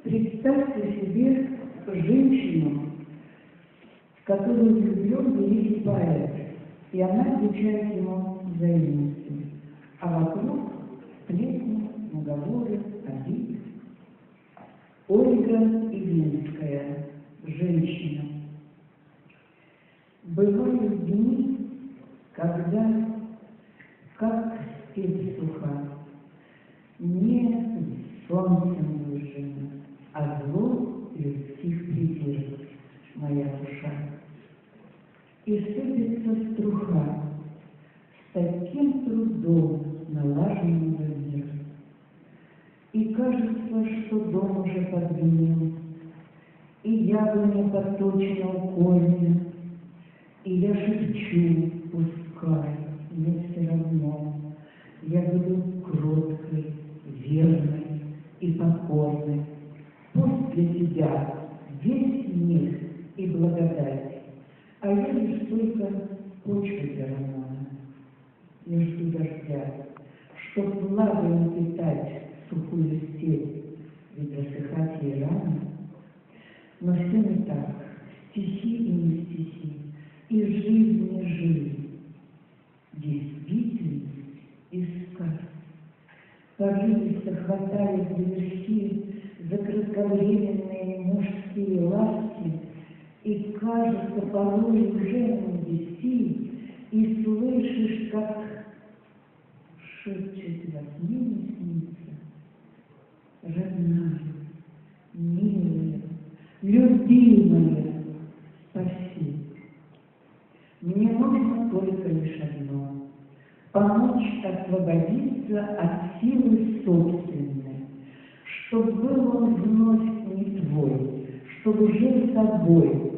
Представьте себе женщину, в которую влюблен великий поэт, и она отвечает ему взаимностью, а вокруг сплетни, наговоры, обиды. Ольга Илинская, женщина. Бывают дни, когда, как степь суха, не солнцем выжжена, а зло людских пределов моя душа. И сыпется струха с таким трудом налаженного мира. И кажется, что дом уже подгнил, и яблоня подточена у корня, и я шепчу, пускай, мне все равно, я буду кроткой, верной и покорной. Пусть для тебя весь мир и благодать, а я лишь только почва для романа. Я жду дождя, чтоб влагой напитать сухую степь, ведь рассыхать ей рано. Но все не так, стихи и не стихи, и жизнь не жизнь, действительность и сказка. Порывисто хватаясь за верхи, за кратковременные мужские ласки, и кажется, порой уже навести, и слышишь, как шепчет во сне не снится: родная, милая, любимая, спаси. Мне нужно только лишь одно — помочь освободиться от силы собственной, чтоб был он вновь не твой, чтобы жил собой,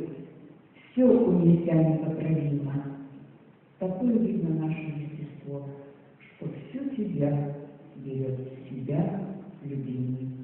все унеся непоправимо. Такое видно наше естество, что всю тебя берет в себя любимый.